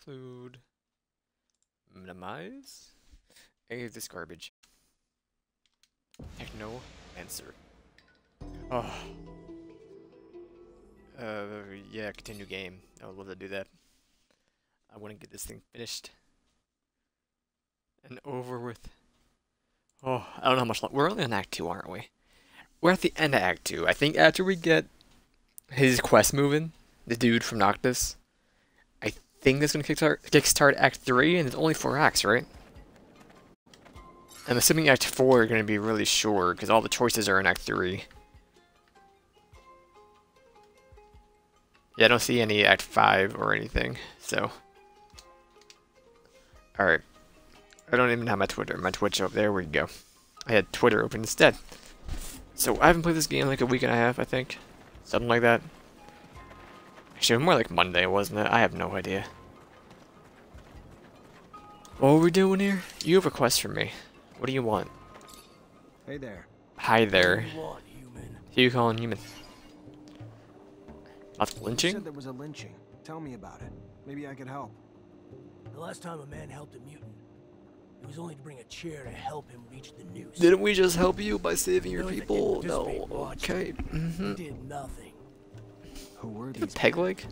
Include. Minimize. Any of this garbage. Technomancer. Oh. Yeah, continue game. I would love to do that. I want to get this thing finished. And over with. Oh, I don't know how much longer. We're only on Act 2, aren't we? We're at the end of Act 2. I think after we get his quest moving, the dude from Noctis, I think that's going to kickstart Act 3, and it's only 4 acts, right? I'm assuming Act 4 are going to be really short, because all the choices are in Act 3. Yeah, I don't see any Act 5 or anything, so... Alright. I don't even have my Twitter. My Twitch up there we go. I had Twitter open instead. So I haven't played this game in like a week and a half, I think. Something like that. Actually, more like Monday, wasn't it? I have no idea. What are we doing here? You have a quest for me. What do you want? Hey there. Hi there. What do you want, human? Who you calling human? Not You lynching? said there was a lynching. Tell me about it. Maybe I could help. The last time a man helped a mutant, it was only to bring a chair to help him reach the noose. Didn't we just help you by saving your Those that people? didn't No. participate watched. Okay. He did nothing. Who were You have these? a peg leg?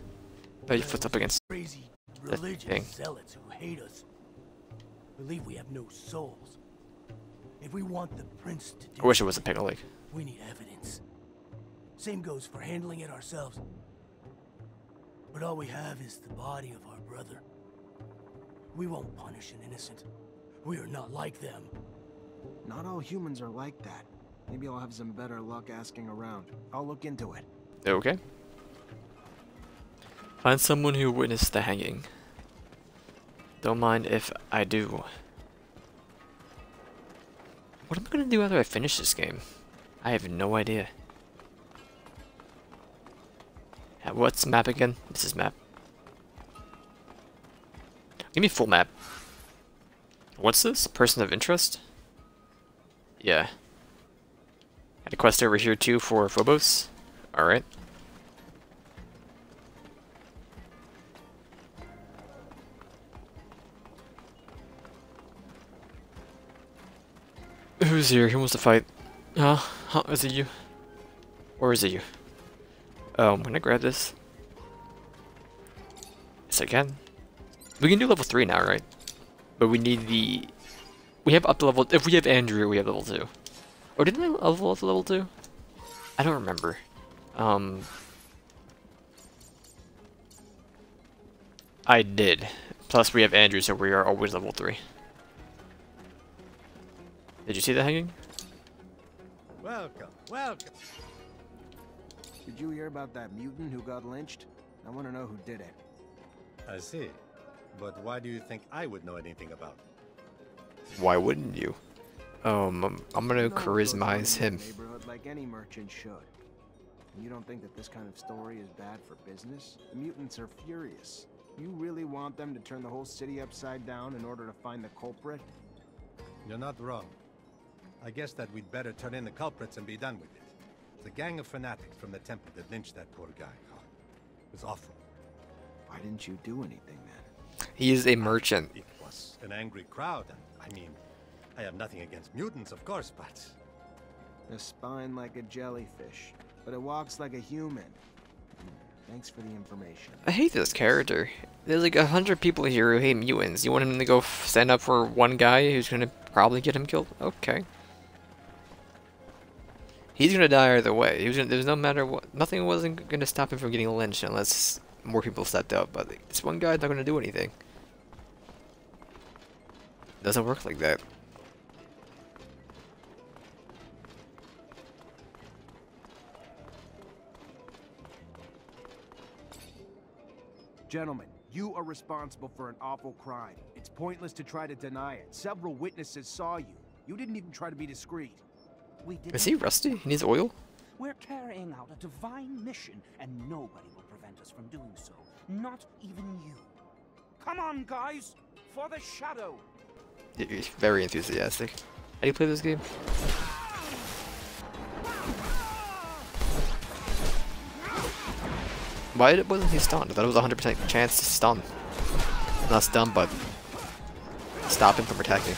Oh, your foot's up against. Crazy that thing. religious zealots who hate us. Believe we have no souls. If we want the prince to do I wish it was a peg leg. we need evidence. Same goes for handling it ourselves. But all we have is the body of our brother. We won't punish an innocent. We are not like them. Not all humans are like that. Maybe I'll have some better luck asking around. I'll look into it. Okay. Find someone who witnessed the hanging. Don't mind if I do. What am I gonna do after I finish this game? I have no idea. What's map again? This is map. Give me full map. What's this? Person of interest? Yeah. Had a quest over here too for Phobos. Alright. Who's here? Who wants to fight? Huh? Is it you? Or is it you? Oh, I'm gonna grab this. Yes, I can. We can do level 3 now, right? But we need the... We have up to level... If we have Andrew, we have level 2. Or didn't I level up to level 2? I don't remember. I did. Plus we have Andrew, so we are always level 3. Did you see the hanging? Welcome, welcome. Did you hear about that mutant who got lynched? I want to know who did it. I see. But why do you think I would know anything about it? Why wouldn't you? I'm gonna You know what goes on in charismize this him. neighborhood like any merchant should. And you don't think that this kind of story is bad for business? The mutants are furious. You really want them to turn the whole city upside down in order to find the culprit? You're not wrong. I guess that we'd better turn in the culprits and be done with it. The gang of fanatics from the temple that lynched that poor guy. Oh, it was awful. Why didn't you do anything then? He is a merchant. It was an angry crowd, and I mean, I have nothing against mutants, of course, but... A spine like a jellyfish, but it walks like a human. Thanks for the information. I hate this character. There's like 100 people here who hate mutants. You want him to go stand up for one guy who's gonna probably get him killed? Okay. He's gonna die either way. There's no matter what. Nothing wasn't gonna stop him from getting lynched unless more people stepped up. But this one guy's not gonna do anything. Doesn't work like that. Gentlemen, you are responsible for an awful crime. It's pointless to try to deny it. Several witnesses saw you. You didn't even try to be discreet. We did. Is he rusty? He needs oil? We're carrying out a divine mission, and nobody will prevent us from doing so. Not even you. Come on, guys! For the shadow! He's very enthusiastic. How do you play this game? Why wasn't he stunned? I thought it was a 100% chance to stun. Not stun, but stop him from attacking.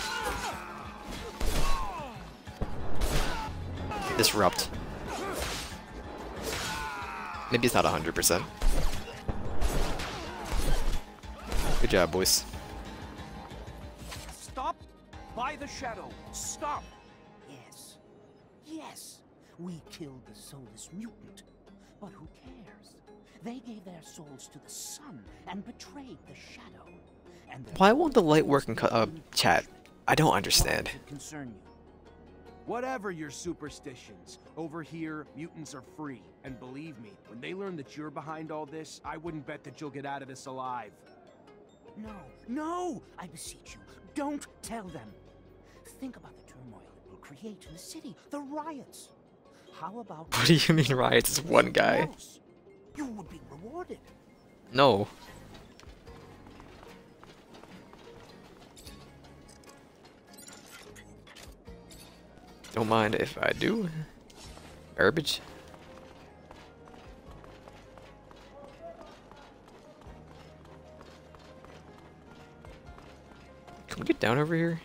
Disrupt. Maybe it's not 100%. Good job, boys. Stop by the shadow. Stop. Yes. Yes. We killed the soulless mutant. But who cares? They gave their souls to the sun and betrayed the shadow. And Why won't the light work in chat? I don't understand. Why does it concern you? Whatever your superstitions, over here, mutants are free. And believe me, when they learn that you're behind all this, I wouldn't bet that you'll get out of this alive. No, no! I beseech you, don't tell them. Think about the turmoil it will create in the city, the riots. How about... What do you mean riots? It's one guy. You would be rewarded. No. Don't mind if I do. Garbage. Can we get down over here?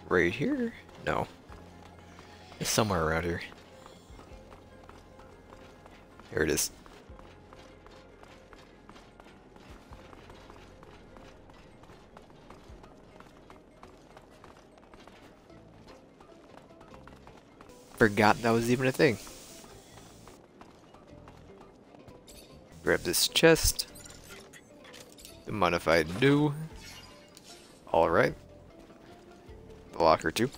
Right here? No. It's somewhere around here. Here it is. Forgot that was even a thing. Grab this chest. Don't mind if I do. Alright. The locker too.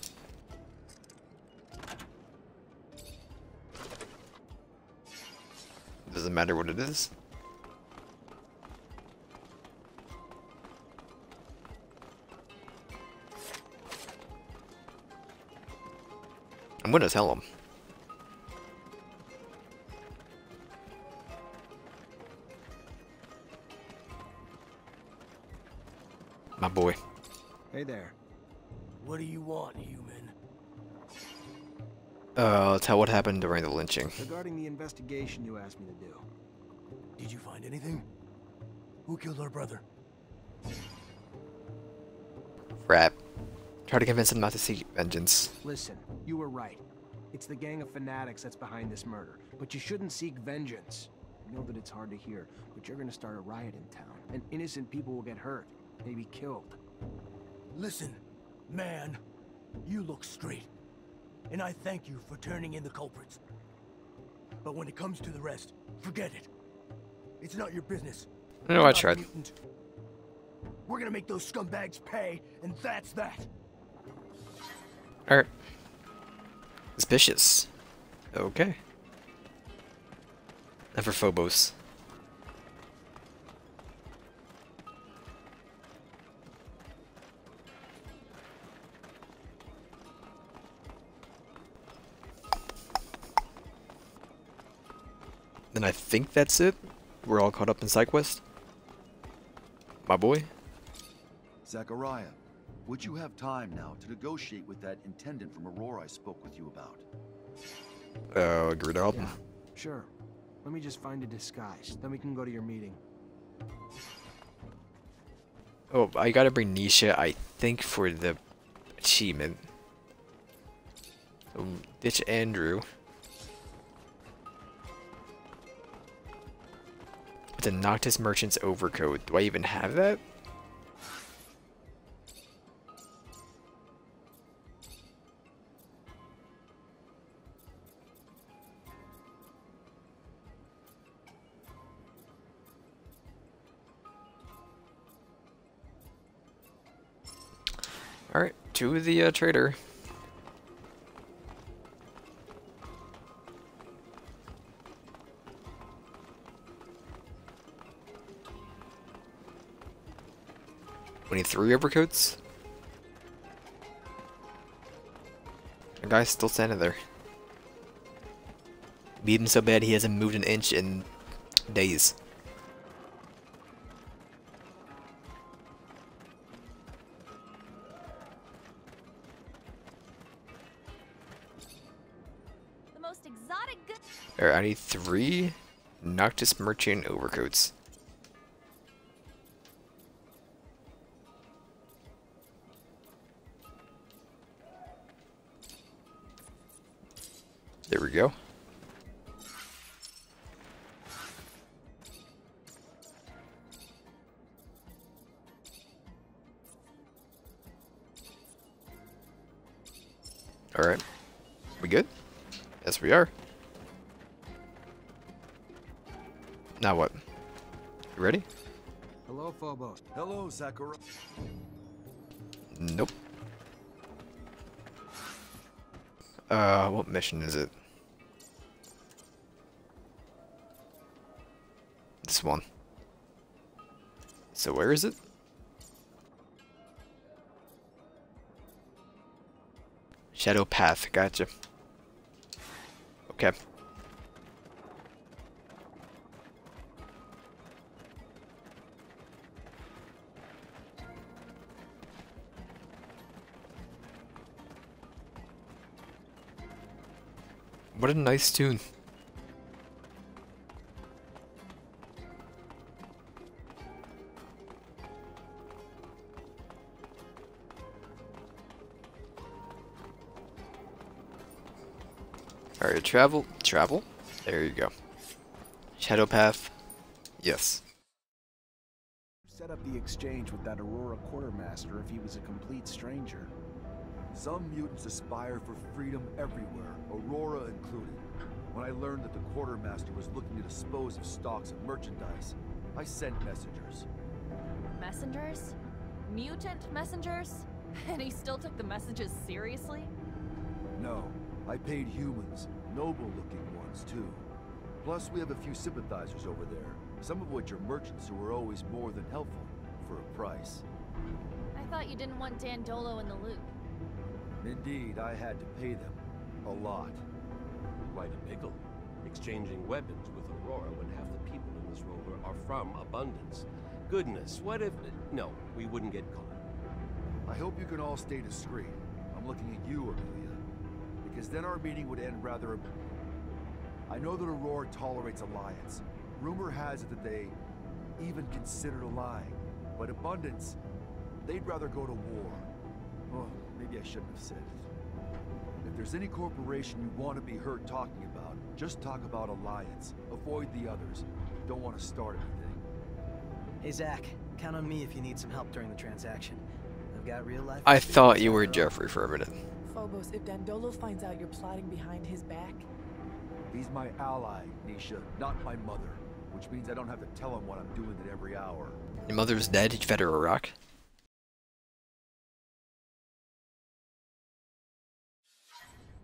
Doesn't matter what it is. I'm gonna tell him. My boy. Hey there. What do you want, human? Tell what happened during the lynching. Regarding the investigation you asked me to do. Did you find anything? Who killed our brother? Rap. Try to convince him not to seek vengeance. Listen, you were right. It's the gang of fanatics that's behind this murder. But you shouldn't seek vengeance. I know that it's hard to hear, but you're gonna start a riot in town. And innocent people will get hurt, maybe killed. Listen, man, you look straight. And I thank you for turning in the culprits. But when it comes to the rest, forget it. It's not your business. No, You're I not a tried. mutant. We're gonna make those scumbags pay, and that's that. Alright. Suspicious. Okay. And for Phobos. Then I think that's it. We're all caught up in side quest. My boy. Zachariah, would you have time now to negotiate with that intendant from Aurora I spoke with you about? Agree to help him. Yeah, sure. Let me just find a disguise, then we can go to your meeting. Oh, I gotta bring Nisha, I think, for the achievement. So, ditch Andrew. The Noctis Merchant's overcoat. Do I even have that? Alright, to the trader. We need 3 overcoats. The guy's still standing there. Beat him so bad he hasn't moved an inch in days. most exotic good. Alright, I need 3 Noctis Merchant overcoats. There we go. Alright. We good? Yes, we are. Now what? You ready? Hello, Phobos. Hello, Zachariah. Nope. What mission is it? This one. So where is it? Shadow Path, gotcha. Okay. What a nice tune. Alright, travel. There you go. Shadow Path. Yes. Set up the exchange with that Aurora quartermaster if he was a complete stranger. Some mutants aspire for freedom everywhere, Aurora included. When I learned that the quartermaster was looking to dispose of stocks of merchandise, I sent messengers. Messengers? Mutant messengers? And he still took the messages seriously? No, I paid humans, noble-looking ones too. Plus, we have a few sympathizers over there, some of which are merchants who are always more than helpful, for a price. I thought you didn't want Dandolo in the loop. Indeed, I had to pay them. A lot. Quite a pickle. Exchanging weapons with Aurora when half the people in this rover are from Abundance. Goodness, what if... No, we wouldn't get caught. I hope you can all stay discreet. I'm looking at you, Amelia. Because then our meeting would end rather... I know that Aurora tolerates alliance. Rumor has it that they even considered allying. But Abundance, they'd rather go to war. Oh, maybe I shouldn't have said it. If there's any corporation you want to be heard talking about, just talk about alliance. Avoid the others. Don't want to start anything. Hey Zach, count on me if you need some help during the transaction. I've got real life. I thought you were Jeffrey for a minute. Phobos, if Dandolo finds out you're plotting behind his back... He's my ally, Nisha, not my mother. Which means I don't have to tell him what I'm doing at every hour. Your mother's dead? Did you fed her a rock?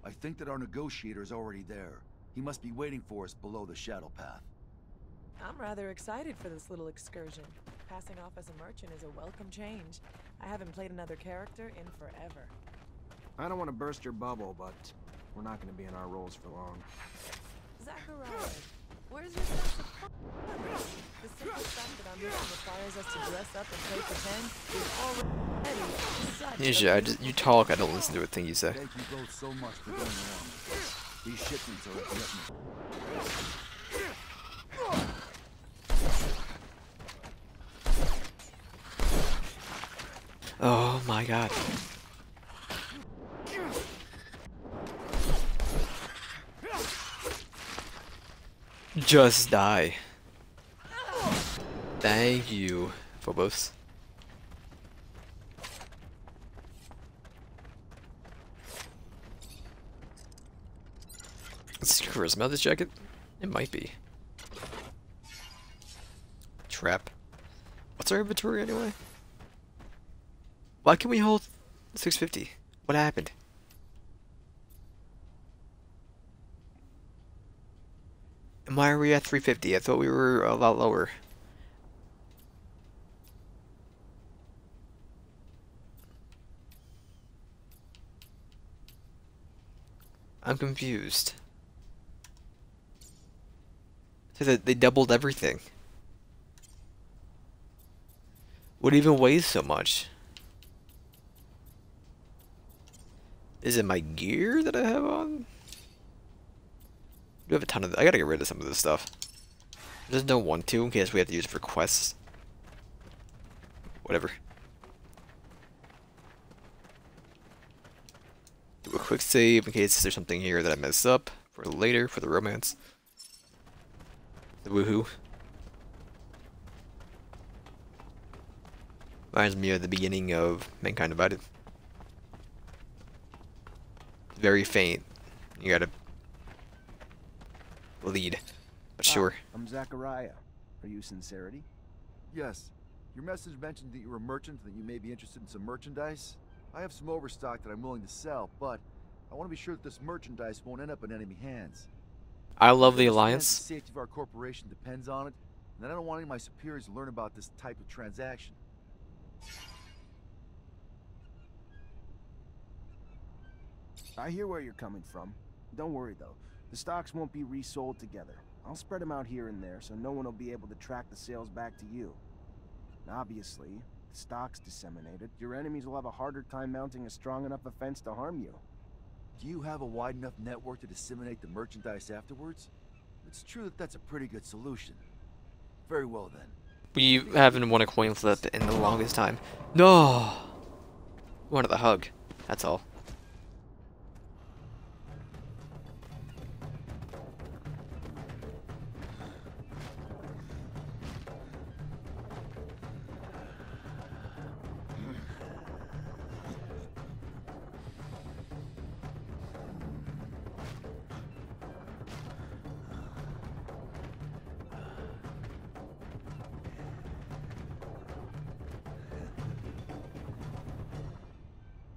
I think that our negotiator is already there. He must be waiting for us below the Shadow Path. I'm rather excited for this little excursion. Passing off as a merchant is a welcome change. I haven't played another character in forever. I don't want to burst your bubble, but we're not going to be in our roles for long. Zachariah, where's your sense of fun? The simple fact that our mission requires us to dress up and play pretend is already such Nisha, you talk, I don't listen to a thing you say. Thank you both so much for going along with us. These shipments are a commitment. Oh my god. Just die. Thank you, Phobos. Is this charisma, this jacket? It might be. Trap. What's our inventory anyway? Why can we hold 650? What happened? And why are we at 350? I thought we were a lot lower. I'm confused. So that they doubled everything. What even weighs so much? Is it my gear that I have on? We have a ton of. I gotta get rid of some of this stuff. Just don't want to in case we have to use it for quests. Whatever. Do a quick save in case there's something here that I messed up for later for the romance. The woohoo. Reminds me of the beginning of Mankind Divided. Very faint. You gotta lead. But sure. I'm Zachariah. Are you Sincerity? Yes. Your message mentioned that you're a merchant and that you may be interested in some merchandise. I have some overstock that I'm willing to sell, but I want to be sure that this merchandise won't end up in enemy hands. I love the The Alliance. safety of our corporation depends on it, and I don't want any of my superiors to learn about this type of transaction. I hear where you're coming from. Don't worry though. The stocks won't be resold together. I'll spread them out here and there so no one will be able to track the sales back to you. And obviously, the stock's disseminated, your enemies will have a harder time mounting a strong enough offense to harm you. Do you have a wide enough network to disseminate the merchandise afterwards? It's true that that's a pretty good solution. Very well then. We haven't won a coin flip in the longest time. No! Wanted the hug. That's all.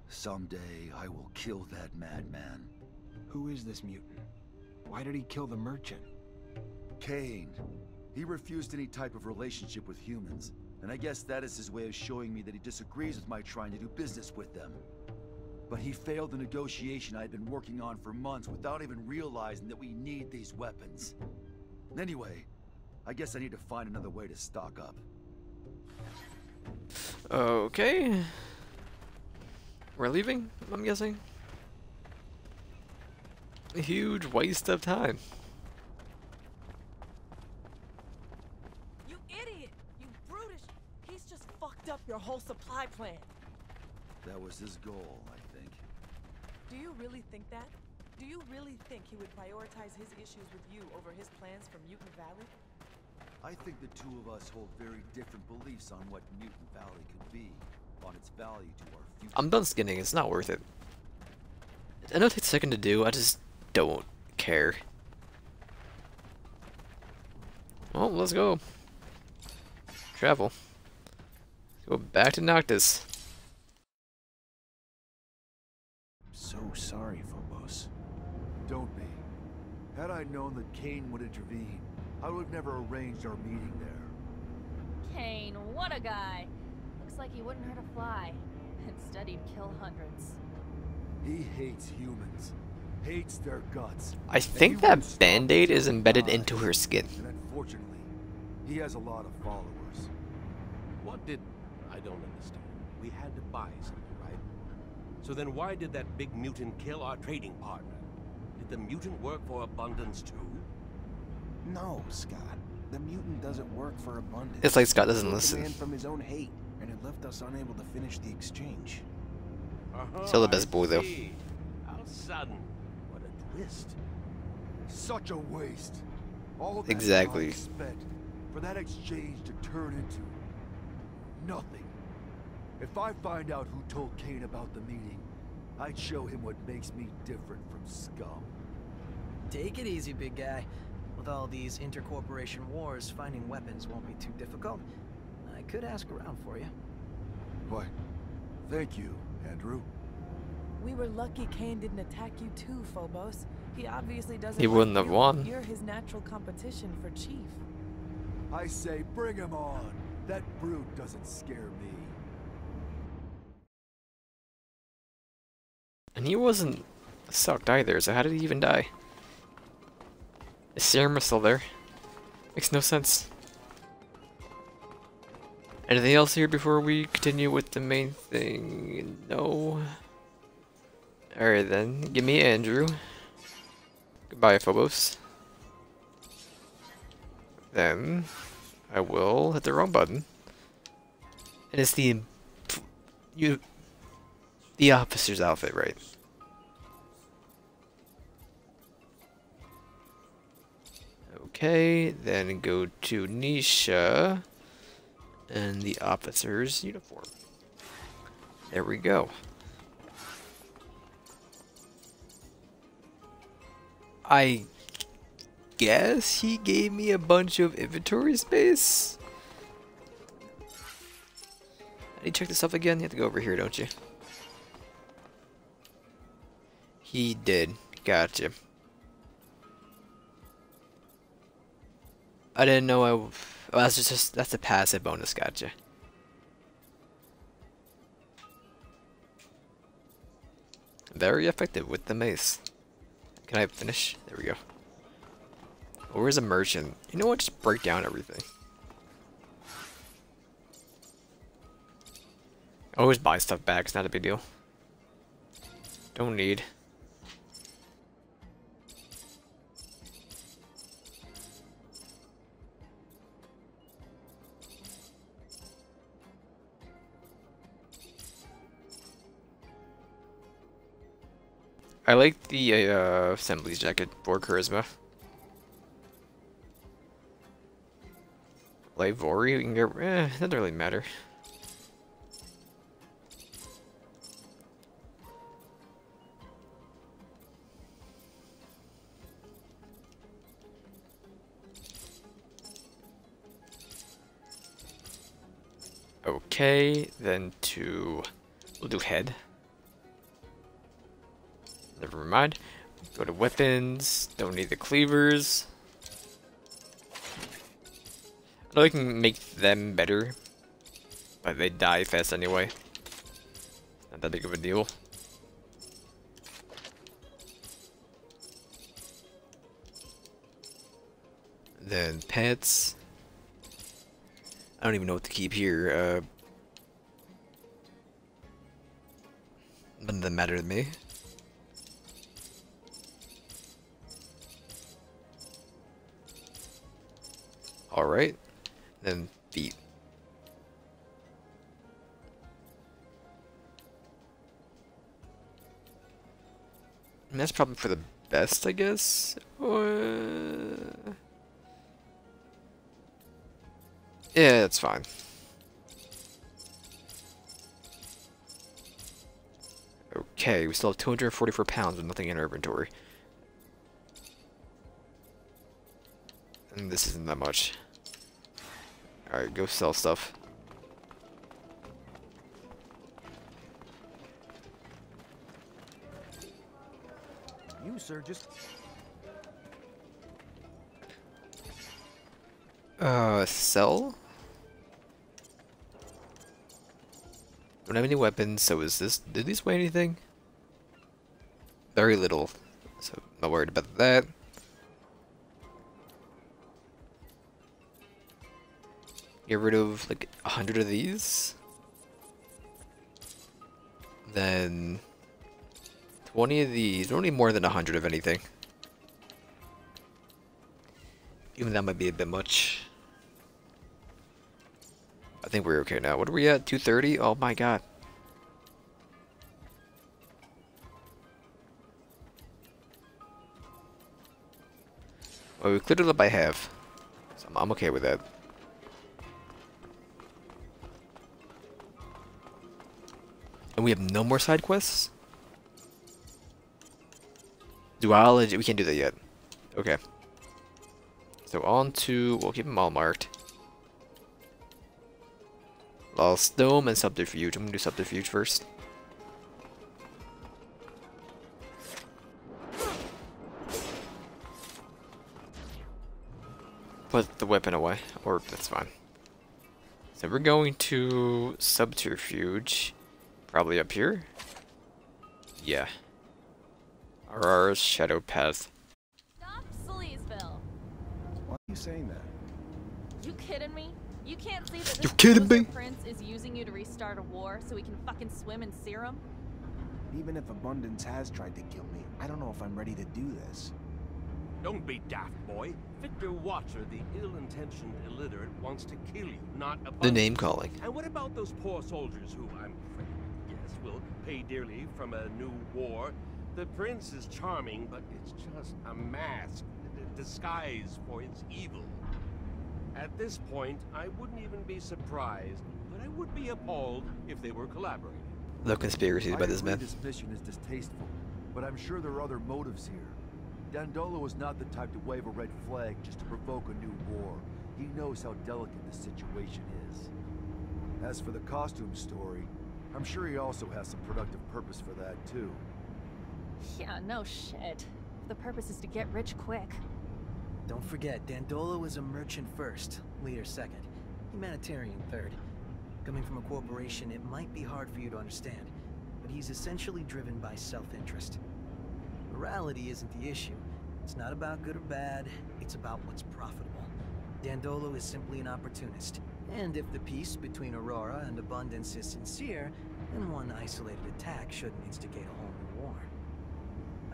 Someday I will kill that madman. Who is this mutant? Why did he kill the merchant? Cain. He refused any type of relationship with humans, and I guess that is his way of showing me that he disagrees with my trying to do business with them. But he failed the negotiation I had been working on for months without even realizing that we need these weapons. Anyway, I guess I need to find another way to stock up. Okay. We're leaving, I'm guessing. A huge waste of time. You idiot! You brutish! He's just fucked up your whole supply plan. That was his goal, I think. Do you really think that? Do you really think he would prioritize his issues with you over his plans for Mutant Valley? I think the two of us hold very different beliefs on what Mutant Valley could be, on its value to our future. I'm done skinning, it's not worth it. I know it takes a second to do, I just don't care. Well, let's go. Travel. Go back to Noctis. So sorry, Phobos. Don't be. Had I known that Cain would intervene, I would have never arranged our meeting there. Kane, what a guy. Looks like he wouldn't hurt a fly. Instead, he'd kill hundreds. He hates humans. Hates their guts. I think that band-aid is embedded into her skin. And unfortunately, he has a lot of followers. What did... I don't understand. We had to buy something, right? So then why did that big mutant kill our trading partner? Did the mutant work for Abundance too? No, Scott. The mutant doesn't work for Abundance. It's like Scott doesn't He listen. ran from his own hate, and it left us unable to finish the exchange. Still the best boy, though. How sudden. What a twist. Such a waste. All that Exactly. time spent for that exchange to turn into nothing. If I find out who told Cain about the meeting, I'd show him what makes me different from scum. Take it easy, big guy. With all these intercorporation wars, finding weapons won't be too difficult. I could ask around for you. Why, thank you, Andrew. We were lucky Cain didn't attack you too, Phobos. He obviously doesn't He like wouldn't have you. won. You're his natural competition for chief. I say bring him on. That brute doesn't scare me. And he wasn't sucked either, so how did he even die? His serum was still there. Makes no sense. Anything else here before we continue with the main thing? No. Alright then, give me Andrew. Goodbye, Phobos. then I will hit the wrong button. And it's the officer's outfit, right? Okay, then go to Nisha and the officer's uniform. There we go. I guess he gave me a bunch of inventory space. I need to check this stuff again. You have to go over here, don't you? He did. Gotcha. I didn't know oh, that's a passive bonus. Gotcha. Very effective with the mace. Can I finish? There we go. Oh, where's a merchant? You know what? Just break down everything. I always buy stuff back. It's not a big deal. Don't need. I like the assembly's jacket for charisma. Like Vori, we can get. Doesn't really matter. Okay, then we'll do head. Never mind. Go to weapons. Don't need the cleavers. I know I can make them better, but they die fast anyway. Not that big of a deal. Then pets. I don't even know what to keep here. Doesn't matter to me. Alright, then feet. And that's probably for the best, I guess. Yeah, that's fine. Okay, we still have 244 pounds with nothing in our inventory. And this isn't that much. Alright, go sell stuff. You, sir, just... Sell? Don't have any weapons, so is this... Did these weigh anything? Very little, so I'm not worried about that. Get rid of like 100 of these. Then 20 of these. Don't need more than 100 of anything. Even that might be a bit much. I think we're okay now. What are we at? 230? Oh my god. Well, we cleared it up by half. So I'm okay with that. And we have no more side quests? Duology, we can't do that yet. Okay. So on to, we'll keep them all marked. Lost Dome and Subterfuge. I'm gonna do Subterfuge first. Put the weapon away, or that's fine. So we're going to Subterfuge. Probably up here? Yeah. Aurara's Shadow Path. Stop Sleazeville! Why are you saying that? You kidding me? You can't see that You this kidding me? loser prince is using you to restart a war so he can fucking swim in serum? Even if Abundance has tried to kill me, I don't know if I'm ready to do this. Don't be daft, boy. Victor Watcher, the ill-intentioned illiterate, wants to kill you, not a The name calling. And what about those poor soldiers who, I'm afraid, yes, will pay dearly from a new war? The prince is charming, but it's just a mask, a disguise for its evil. At this point, I wouldn't even be surprised, but I would be appalled if they were collaborating. The conspiracies by this man. This mission is distasteful, but I'm sure there are other motives here. Dandolo is not the type to wave a red flag just to provoke a new war. He knows how delicate the situation is. As for the costume story, I'm sure he also has some productive purpose for that, too. Yeah, no shit. The purpose is to get rich quick. Don't forget, Dandolo is a merchant first, leader second, humanitarian third. Coming from a corporation, it might be hard for you to understand, but he's essentially driven by self-interest. Morality isn't the issue. It's not about good or bad, it's about what's profitable. Dandolo is simply an opportunist, and if the peace between Aurora and Abundance is sincere, then one isolated attack shouldn't instigate a whole new war.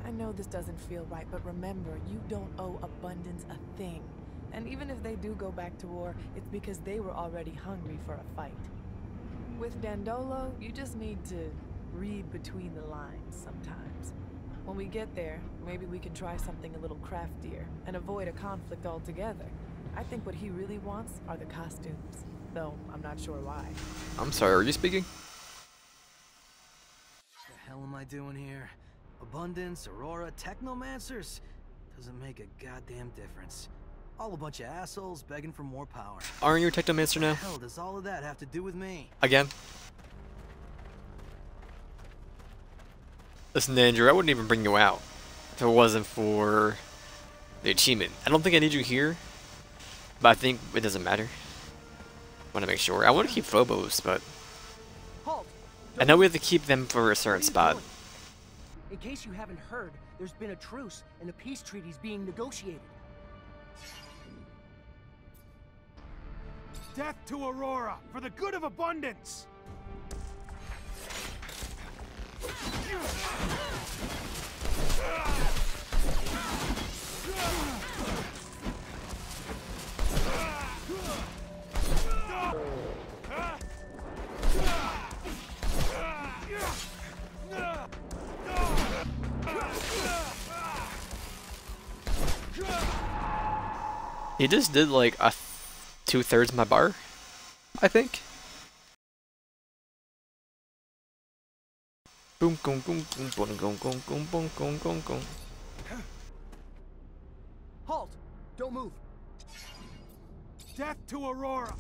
I know this doesn't feel right, but remember, you don't owe Abundance a thing. And even if they do go back to war, it's because they were already hungry for a fight. With Dandolo, you just need to read between the lines sometimes. When we get there, maybe we can try something a little craftier and avoid a conflict altogether. I think what he really wants are the costumes, though I'm not sure why. I'm sorry, are you speaking? What the hell am I doing here? Abundance, Aurora, Technomancers? Doesn't make a goddamn difference. All a bunch of assholes begging for more power. Aren't you a Technomancer now? What the hell does all of that have to do with me? Again? Listen, Andrew, I wouldn't even bring you out if it wasn't for the achievement. I don't think I need you here, but I think it doesn't matter. I want to make sure. I want to keep Phobos, but Halt! I know we have to keep them for a certain spot. In case you haven't heard, there's been a truce and a peace treaty's being negotiated. Death to Aurora, for the good of Abundance! He just did like a 2/3 of my bar, I think. Boom, boom, boom, boom, boom, boom, boom, boom, boom, boom, boom, boom. Halt! Don't move! Death to Aurora!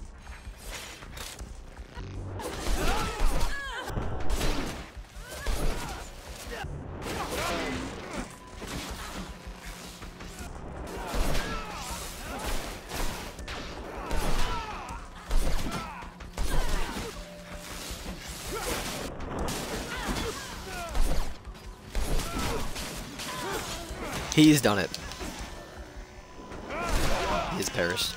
He's done it. He's perished.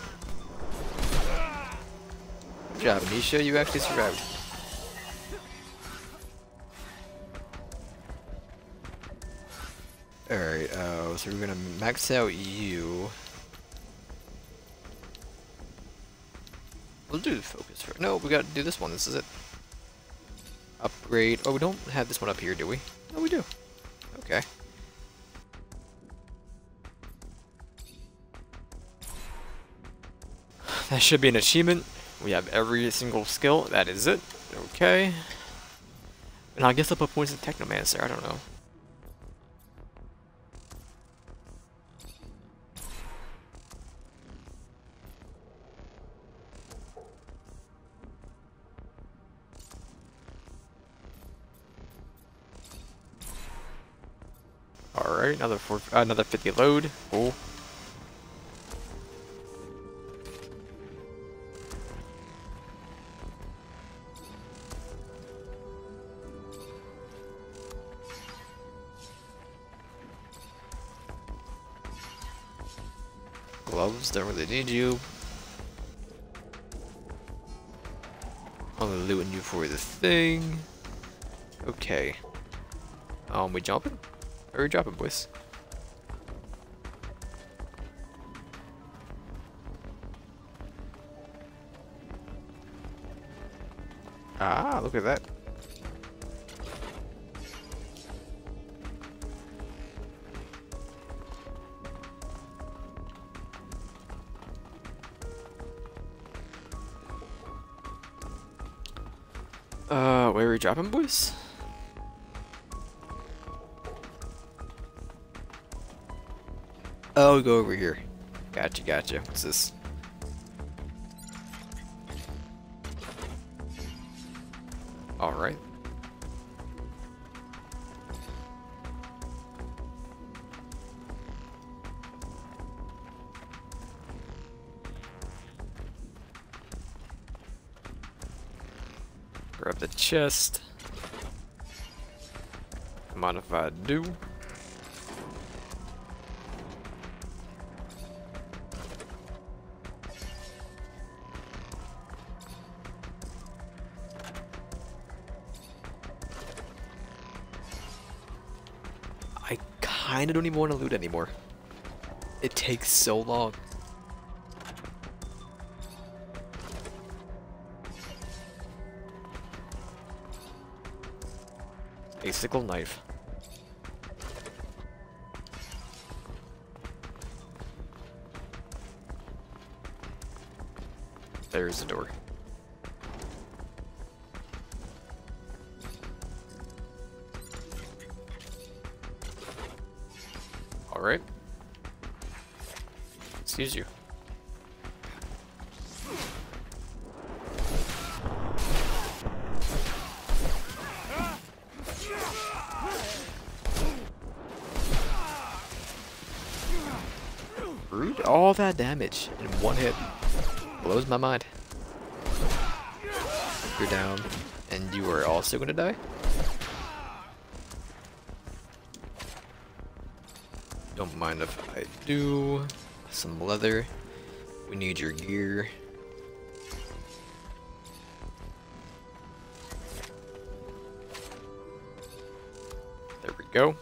Good job, Nisha. You actually survived. Alright, so we're gonna max out you. We'll do the focus first. No, we gotta do this one. This is it. Upgrade. Oh, we don't have this one up here, do we? No, we do. Okay. That should be an achievement. We have every single skill. That is it. Okay. And I guess I'll put points in Technomancer. I don't know. Alright, another 50 load. Cool. Gloves, don't really need you. Only looting you for the thing. Okay. We jumping? Or are we dropping, boys? Ah, look at that. Where are we dropping, boys? Oh, we go over here. Gotcha, gotcha. What's this? Alright. Grab the chest. Come on if I do. I kinda don't even want to loot anymore. It takes so long. A sickle knife. There's the door. All right. Excuse you. Rude, all that damage in one hit. Blows my mind. You're down, and you are also gonna die? Don't mind if I do. Some leather. We need your gear. There we go.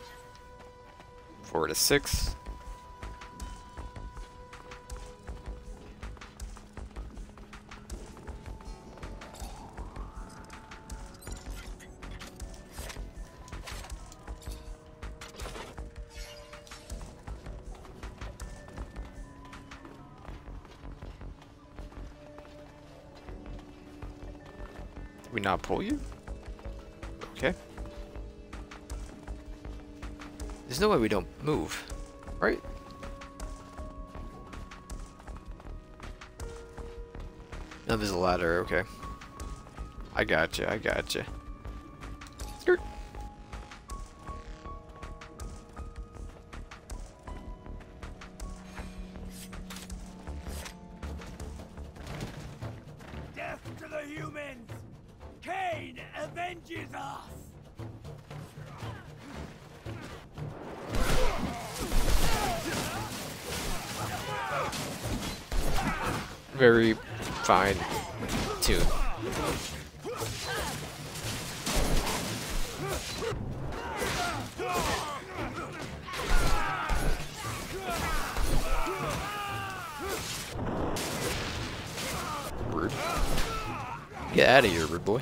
4 to 6. Did we not pull you? Okay. There's no way we don't move, right? No, there's a ladder, okay. I gotcha, I gotcha. Skirt. Death to the humans! Cain avenges us! Very fine tune. Rude. Get out of here, rude boy.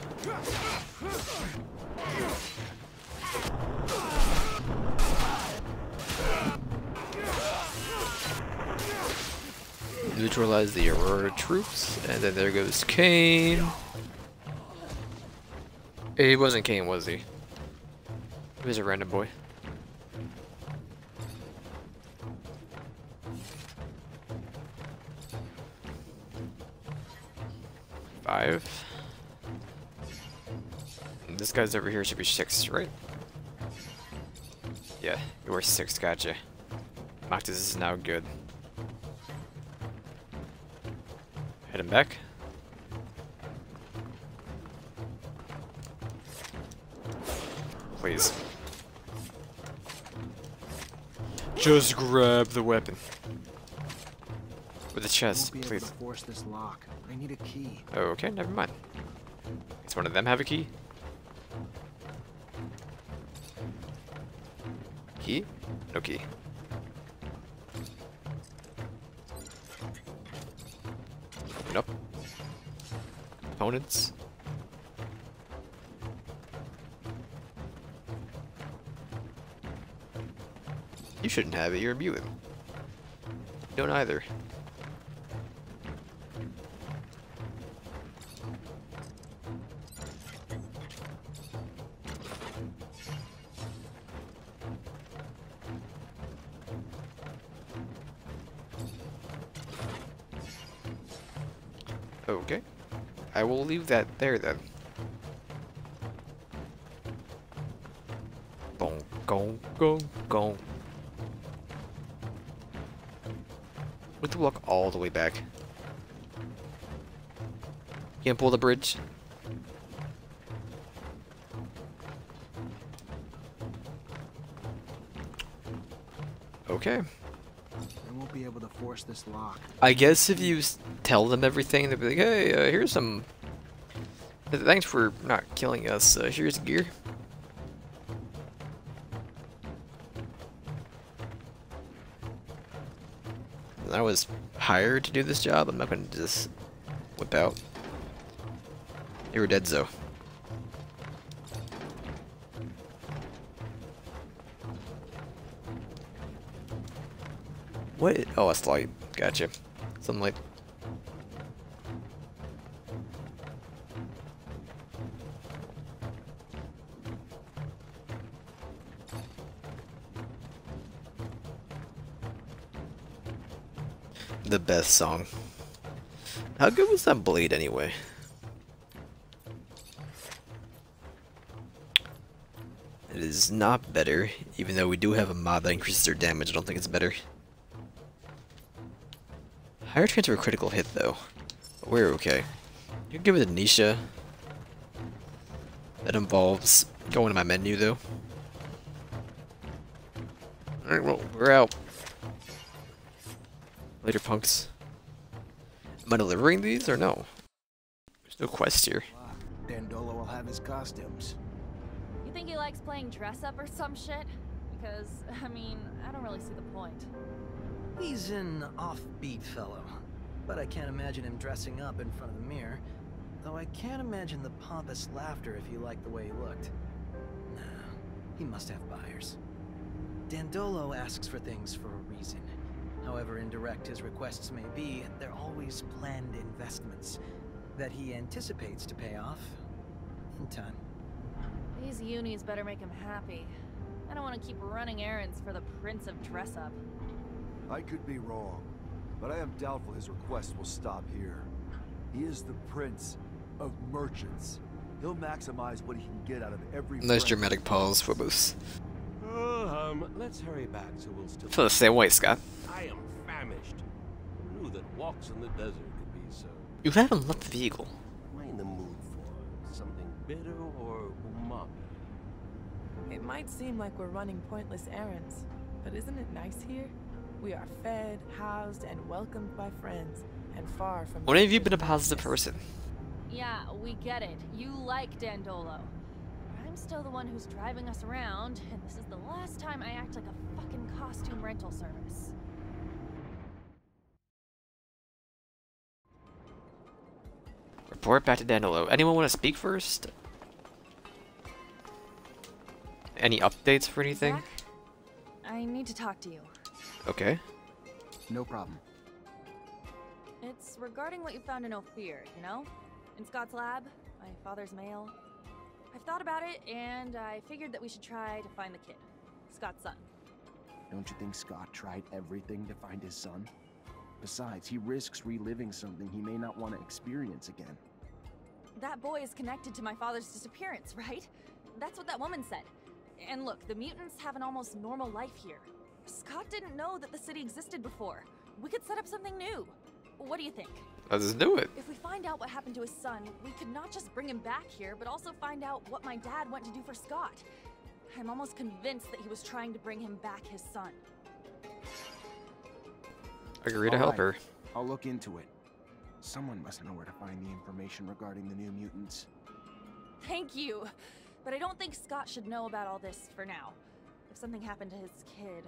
Neutralize the Aurora troops, and then there goes Cain. He wasn't Cain, was he? He was a random boy. Five. And this guy's over here should be 6, right? Yeah, you were 6, gotcha. Mactus is now good. Heading back. Please. Just grab the weapon. With the chest, Won't be please. able to force this lock. I need a key. Oh, okay, never mind. Does one of them have a key? Key? No key. Open up. Components. You shouldn't have it, you're a mutant. You don't either. Okay. I will leave that there then. Gong, gong, gong, gong. We have to walk all the way back. Can't pull the bridge. Okay. I won't be able to force this lock. I guess if you tell them everything, they'll be like, hey, here's some... Thanks for not killing us. Here's gear. I was hired to do this job. I'm not going to just whip out. They were dead, though. What? Oh, that's light. Gotcha. Sunlight. The best song. How good was that blade anyway? It is not better, even though we do have a mod that increases their damage. I don't think it's better. Higher chance of a critical hit though. But we're okay. You can give it a Nisha. That involves going to my menu though. Alright, well, we're out. Later, punks. Am I delivering these or no? There's no quest here. Dandolo will have his costumes. You think he likes playing dress up or some shit? Because, I mean, I don't really see the point. He's an offbeat fellow, but I can't imagine him dressing up in front of the mirror. Though I can't imagine the pompous laughter if you liked the way he looked. Nah, he must have buyers. Dandolo asks for things for a reason. However indirect his requests may be, they're always planned investments that he anticipates to pay off in time. These unis better make him happy. I don't want to keep running errands for the Prince of Dress Up. I could be wrong, but I am doubtful his request will stop here. He is the Prince of Merchants. He'll maximize what he can get out of every... Nice dramatic pause for Moose. Let's hurry back so we'll still... Feel the same way, Scott. I am famished. Who knew that walks in the desert could be so... You haven't left the vehicle. What am I in the mood for? Something bitter or umami? It might seem like we're running pointless errands, but isn't it nice here? We are fed, housed, and welcomed by friends, and far from... When have you been a positive person? Yeah, we get it. You like Dandolo. I'm still the one who's driving us around, and this is the last time I act like a fucking costume rental service. Report back to Dandolo. Anyone want to speak first? Any updates for anything? Zach, I need to talk to you. Okay. No problem. It's regarding what you found in Ophir, you know? In Scott's lab, my father's mail. I've thought about it, and I figured that we should try to find the kid. Scott's son. Don't you think Scott tried everything to find his son? Besides, he risks reliving something he may not want to experience again. That boy is connected to my father's disappearance, right? That's what that woman said. And look, the mutants have an almost normal life here. Scott didn't know that the city existed before. We could set up something new. What do you think? Let's do it. If we find out what happened to his son, we could not just bring him back here, but also find out what my dad went to do for Scott. I'm almost convinced that he was trying to bring him back his son. Agree to help her. I'll look into it. Someone must know where to find the information regarding the new mutants. Thank you. But I don't think Scott should know about all this for now. If something happened to his kid...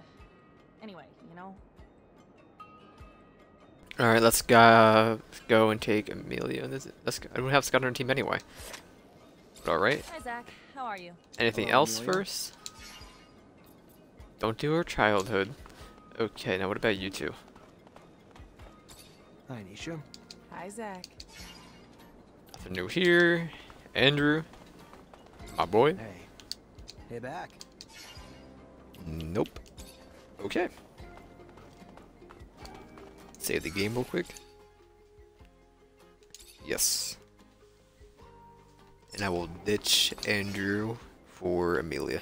Anyway, you know? Alright, let's go and take Amelia. Let's go. I don't have Scott on our team anyway. Alright. Hi, Zach. How are you? Anything Hello, else Amelia. first? Don't do our childhood. Okay, now what about you two? Hi, Nisha. Hi, Zach. Nothing new here. Andrew. My boy. Hey. Hey, back. Nope. Okay. Save the game real quick. Yes. And I will ditch Andrew for Amelia.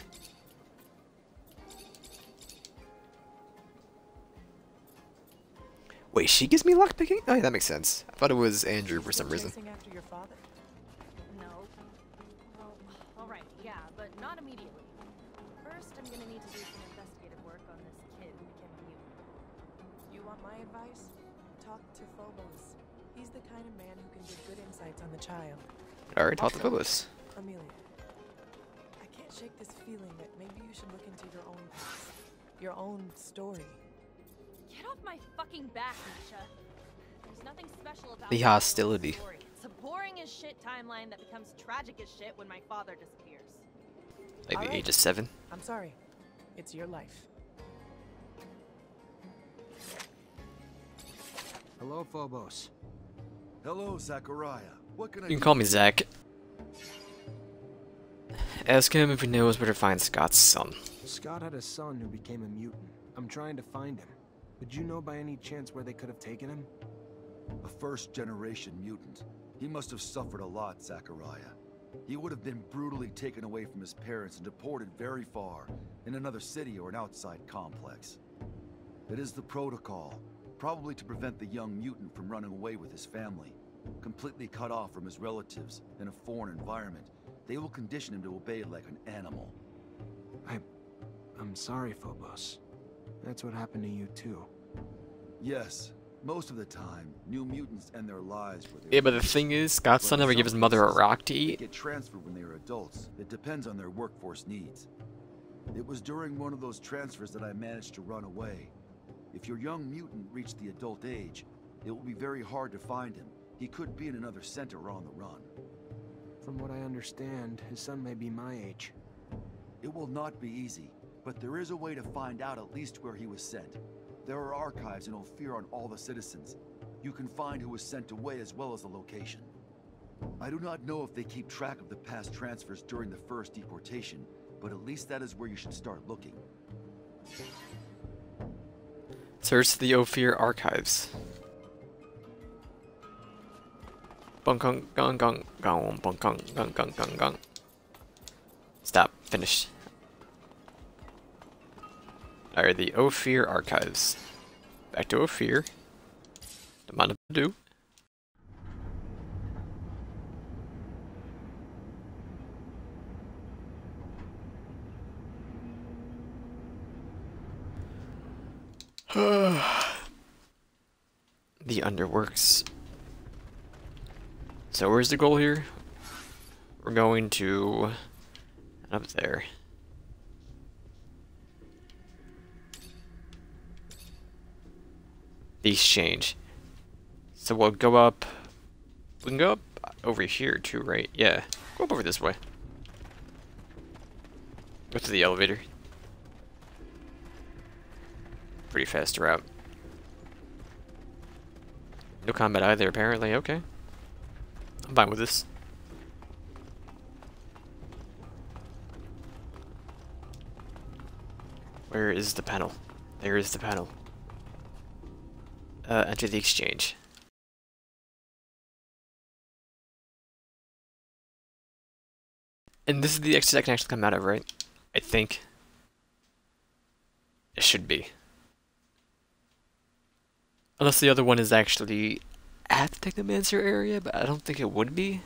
Wait, she gives me lockpicking? Oh, yeah, that makes sense. I thought it was Andrew for some reason. Chasing after your father? No. Well, alright, yeah, but not immediately. First, I'm gonna need to do some investigative work on this kid who became a mutant. You want my advice? Talk to Phobos. He's the kind of man who can give good insights on the child. Alright, talk to Phyllis. Amelia, I can't shake this feeling that maybe you should look into your own past, your own story. Get off my fucking back, Nisha. There's nothing special about The my hostility. story. It's a boring as shit timeline that becomes tragic as shit when my father disappears. Like the Alright. age of 7. I'm sorry. It's your life. Hello, Phobos. Hello, Zachariah. What can I You can do? call me Zach. Ask him if he knows where to find Scott's son. Scott had a son who became a mutant. I'm trying to find him. Would you know by any chance where they could have taken him? A first-generation mutant. He must have suffered a lot, Zachariah. He would have been brutally taken away from his parents and deported very far, in another city or an outside complex. It is the protocol, probably to prevent the young mutant from running away with his family. Completely cut off from his relatives, in a foreign environment, they will condition him to obey like an animal. I'm sorry, Phobos. That's what happened to you, too. Yes, most of the time, new mutants end their lives with Yeah, but the thing is, Scott's son never gave his mother a rock to They eat. get transferred when they are adults. It depends on their workforce needs. It was during one of those transfers that I managed to run away. If your young mutant reached the adult age, it will be very hard to find him. He could be in another center or on the run. From what I understand, his son may be my age. It will not be easy, but there is a way to find out at least where he was sent. There are archives in Ophir on all the citizens. You can find who was sent away as well as the location. I do not know if they keep track of the past transfers during the first deportation, but at least that is where you should start looking. Search the Ophir archives. Bung gong gong gong gong bung gong gong gong gong gong. Stop. Finish. Alright, the Ophir archives. Back to Ophir. Demanda do. The underworks. So where's the goal here? We're going to up there. The exchange. So we'll go up. We can go up over here too, right? Yeah. Go up over this way. Go to the elevator. Pretty fast route. No combat either, apparently. Okay. I'm fine with this. Where is the panel? There is the panel. Enter the exchange. And this is the exit I can actually come out of, right? I think. It should be. Unless the other one is actually at the Technomancer area, but I don't think it would be.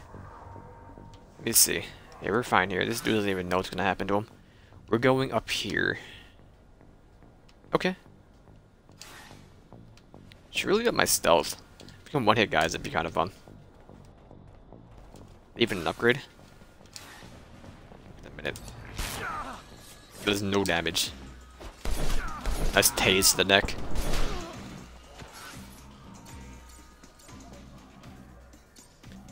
Let me see. Yeah, we're fine here. This dude doesn't even know what's gonna happen to him. We're going up here. Okay. Should really get my stealth. Become one-hit guys, it'd be kind of fun. Even an upgrade. Wait a minute. Does no damage. Nice tase to the neck.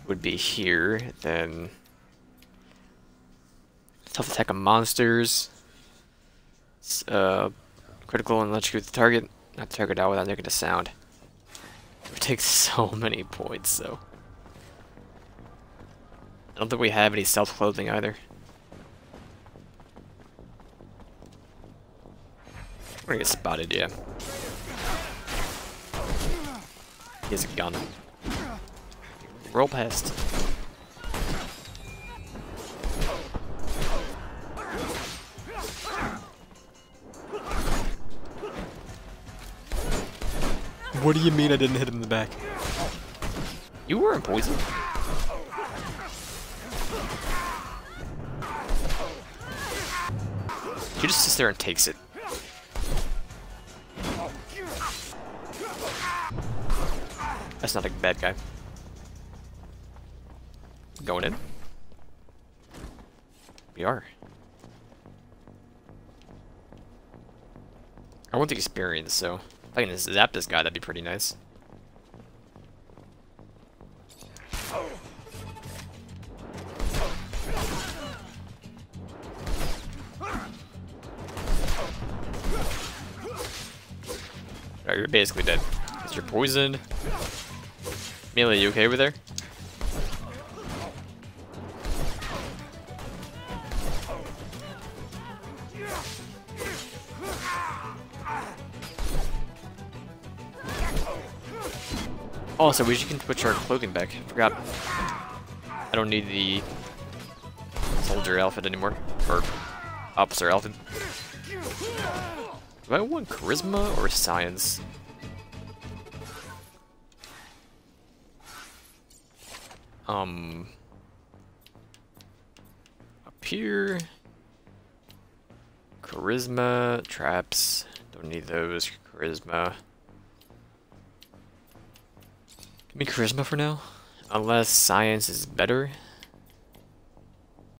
Would be here, then tough attack of monsters. Critical and electrocute the target. Not the target out without making a sound. It takes so many points, though. I don't think we have any stealth clothing either. We're gonna get spotted, yeah. He has a gun. Roll past. What do you mean I didn't hit him in the back? You weren't poisoned. He just sits there and takes it. That's not a bad guy. Going in. We are. I want the experience, so if I can just zap this guy, that'd be pretty nice. Alright, you're basically dead. Because you're poisoned. Melee, you okay over there? Also, we can switch our clothing back. Forgot. I don't need the soldier outfit anymore. Or officer outfit. Do I want charisma or science? Up here. Charisma, traps. Don't need those. Charisma. Give me charisma for now. Unless science is better.